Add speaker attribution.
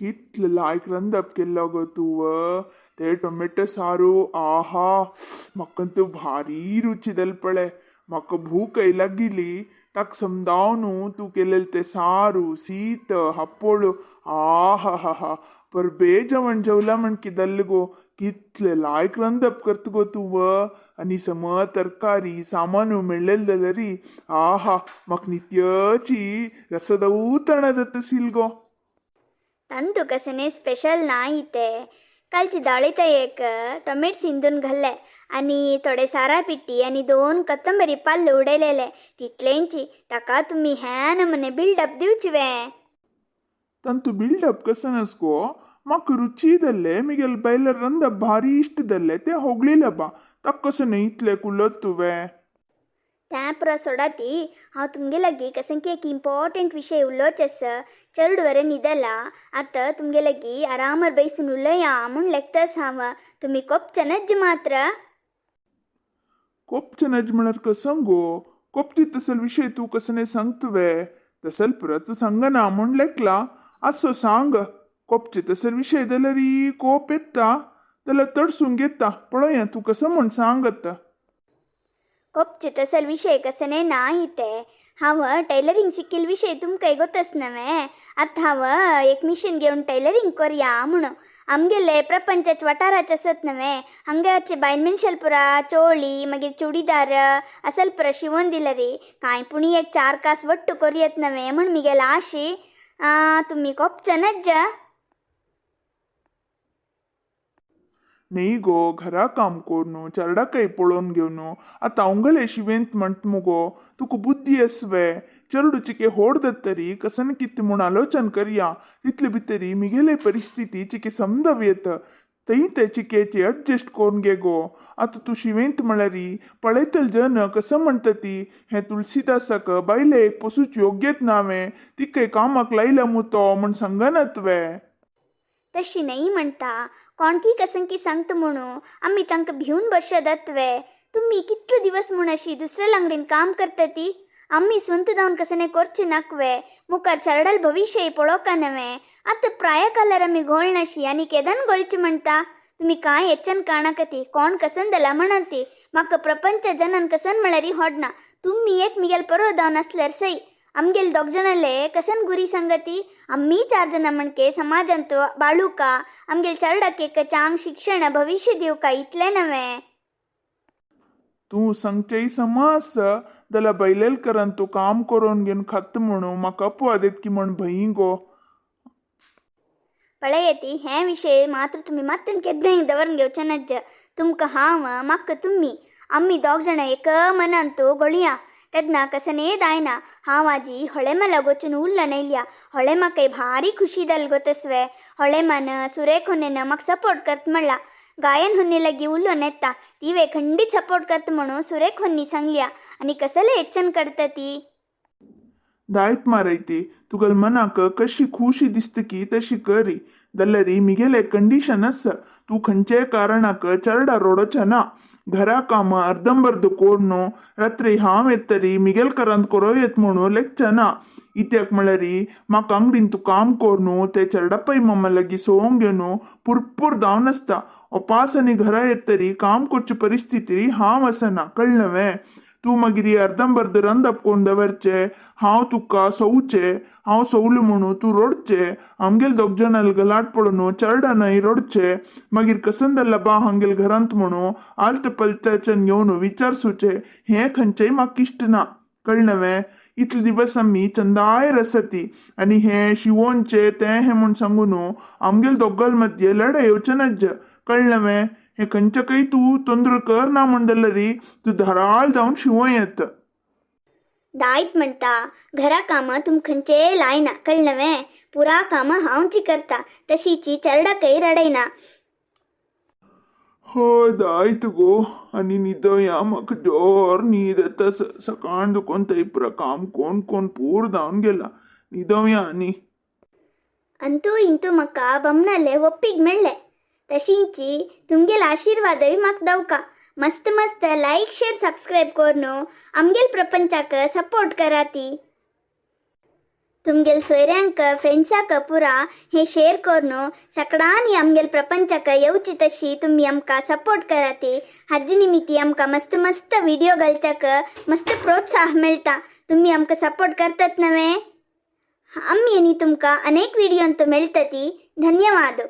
Speaker 1: कितलं लायक रंदप केल्लो गो तुव ते टोमॅटो सारू आहा म्हाका भारी रुची पळे म्हाका भूक लागिली ताक समजाव न्हू तू केलेले ते सारू शीत हप्पोळू आहा हा हा पर बेजेवण जेवला म्हण किदल्ल गो कितले लायक रंदप करत गो तुव आणि सम तरकारी सामानु मेळ्ळेल जाल्यारी आहा म्हाका नित्याची रसदऊ तणदतसील गो
Speaker 2: ತಂತು ಕಸನೆ स्पेशल नाही ते कालची डाळीत एक टोमॅटो सिंधून घाल्ले आणि थोडे सारा पिट्टी आणि 2 कोथंबरी पाल्ल उडयलेले तितलेंची ताका तुम्ही ह्या नमने बिल्डअप दिवची वे
Speaker 1: ತಂತು ಬಿಲ್ಡಪ್ ಕಸನಸ್ಕೋ ಮಕ್ಕ ರುಚಿ ಇದಲ್ಲೇ ಮಿಗೆಲ್ ಬೈಲರ್ ರಂದ ಭಾರಿ ಇಷ್ಟದಲ್ಲೇ ते ಹೋಗ್ಲಿಲ್ಲ ಬಾ ತಕ್ಕಸನೆ ಇತ್ಲೆ ಕುಲ್ಲತ್ತುವೆ
Speaker 2: त्या पुरा सोडाती हांव तुमगे लागीं कसन की एक इम्पॉर्टंट विषय उलोवचेस चड वरें न्हिदला आतां तुमगे लागीं आरामार बैसून उलया म्हूण लेखतस हांव तुमी कोपचे नज्ज मात्र
Speaker 1: कोपचे नज म्हणर कसंगो कोपची तसल विषय तू कसने सांगतुवे तसल पुरा तू सांगना म्हण लेखला असो सांग कोपचे तसल विषय जाल्यार कोप येता जाल्यार तडसून घेता पळया तू कसं म्हण सांगत
Speaker 2: कोपचे तसल विषय कसने नाही ते हांव टेलरिंग शिकिल्ल विशय तुमकां गोतच नवे आतां हांव एक मिशीन घेवन टेलरिंग करया म्हणून आमगेले प्रपंचाचे वाठाराचे आसत नवे हांगाचे बायल मनशाल पुरा चोळी मागीर चुडीदार असल पुरा शिवून दिले रे कांय पुणी एक 4 कास वट्टू करयत नवे म्हण मिगेला आशी तुमी कोपचे नज्ज
Speaker 1: नाही गो घरा काम कोरनु चरडा काही पळोवन घेवनु आता अवंगले शिवेंत म्हणट मुगो तुका बुद्धी असवे चरडू चिके होड दत्तरी कसन कित म्हूण आलोचन करया तितले भितरी मिगेले परिस्थिती चिके समजव येत तई ते चिकेचे एडजस्ट करून घे गो आता तू शिवेंत म्हळ्यारी पळयतल जन कसं म्हणटा ती हे तुलसीदासाक बायले एक पसूच योग्यत नावे ती काही कामाक लायला मुतो म्हण सांगनात वे
Speaker 2: तशी नाही म्हणता कोणकी कसंकी सांगता म्हणू आम्ही तांकां भिवून बसत वे तुम्ही कितले दिवस म्हूण अशी दुसऱ्या लांगडीन काम करता ती आम्ही स्वंत जावन कसने करचे नाकवे मुखार चरडल भविष्य पळोवका नवे आतां प्राया कालार आमी घोळ नाशी आनी केदान गोळची म्हणटा तुम्ही काय हेच्यान काणाका ती कोण कसन दला म्हणा ती म्हाका प्रपंच जनान कसन म्हळ्यारी होडना तुम्ही एक मिगेल बरो जावन आसल्यार सई आमगेल 2 जणाले कसन गुरी संगती आम्ही 4 जण म्हणके समाजांत बाळूका आमगेल चरडाक एक चांग शिक्षण भविष्य दिवका इतले नवे
Speaker 1: तू सांगचेय समास जाल्यार बैलेल करन तू काम करून घेवन खात म्हणू म्हाका अपवाद की म्हण भई गो
Speaker 2: पळयती हे विषय मात्र तुम्ही मातन केद्दांय दवरून घेवचे नज्ज तुमकां हांव म्हाका तुम्ही आम्ही 2 जण एक मनान तू गोळया तेदना कसने दायना हांव आजी होळेमा गोचून उरला नयल्या होळेमा काही भारी खुशी जाल गोतसवे होळेमान सुरेख होन्नेन म्हाका सपोर्ट करता म्हणला गायन होन्ने लागी उल्लो नेता ती वे खंडीत सपोर्ट करता म्हणून सुरेख होन्नी सांगल्या आणि कसले हेच्चन करता ती
Speaker 1: दायत मारयती तुगल मनाक कशी खुशी दिसता की तशी करी जाल्यार मिगेले कंडिशन आस तू खंयचे कारणाक चरडा रोडोचे ना घरा काम अर्धंबर्ध कोरनो रात्री हांव येतरी मिगेल करांत करो येत म्हणू लेखचे ना इत्याक म्हळ्यारी म्हाका अंगडीन तू काम कोरनु ते चरडापय मामा लागी सोवंक घेवनु पुरपूर जावन आसता उपास आनी घरा येतरी काम करची परिस्थिती हांव आसना कळ्ळें तू मागीर अर्धंबर्ध रंदप कोण दवरचे हांव तुका सवचे हांव सवलो म्हणू तू रोडचे आमगेल 2 जणांल गलाट पळोवन चरडा न्हय रोडचे मागीर कसन जाल्ला बा हांगेल घरांत म्हणू आलत पलत्याच्यान घेवन विचारसूचे हे खंयचेय म्हाका इश्ट ना कळ्ळें इतले दिवस आमी चंदायर आसती आनी हे शिवोनचे ते हे म्हूण सांगून आमगेल दोगाल मध्य लढाई येवचे नज कळ्ळें हे खंयच्याकय तू तोंदर कर ना म्हण जाल्यार तू धराळ जावन शिवों येत
Speaker 2: दायत म्हणटा घरा कामां तुम खंयचे लायना कळ्ळें पुरा कामां हांवची करता तशीची चरडाकय रडयना
Speaker 1: हय दायत गो आनी न्हिदया म्हाका जोर न्हीद येता सकाळ दुखोन थंय पुरा काम कोण कोण पूर जावन गेला न्हिदया आनी
Speaker 2: अंतू इंतू म्हाका बमणाले ओप्पीक मेळ्ळे तशीची तुमगेल आशीर्वादय म्हाका दवका मस्त मस्त लाईक शेअर सबस्क्राईब करून आमगेल प्रपंचाक सपोर्ट करा ती तुमगेल सोयऱ्यांक फ्रेंड्साक पुरा हे शेअर करून सगळ्यांनी आमगेल प्रपंचाक येवची तशी तुम्ही आमकां सपोर्ट कराती. हाजे निमित्ती आमकां मस्त मस्त व्हिडिओ घालच्याक मस्त प्रोत्साह मेळटा. तुम्ही आमकां सपोर्ट करतात नव्हे. आम्ही तुमकां अनेक व्हिडिओंत मेळटती. धन्यवाद.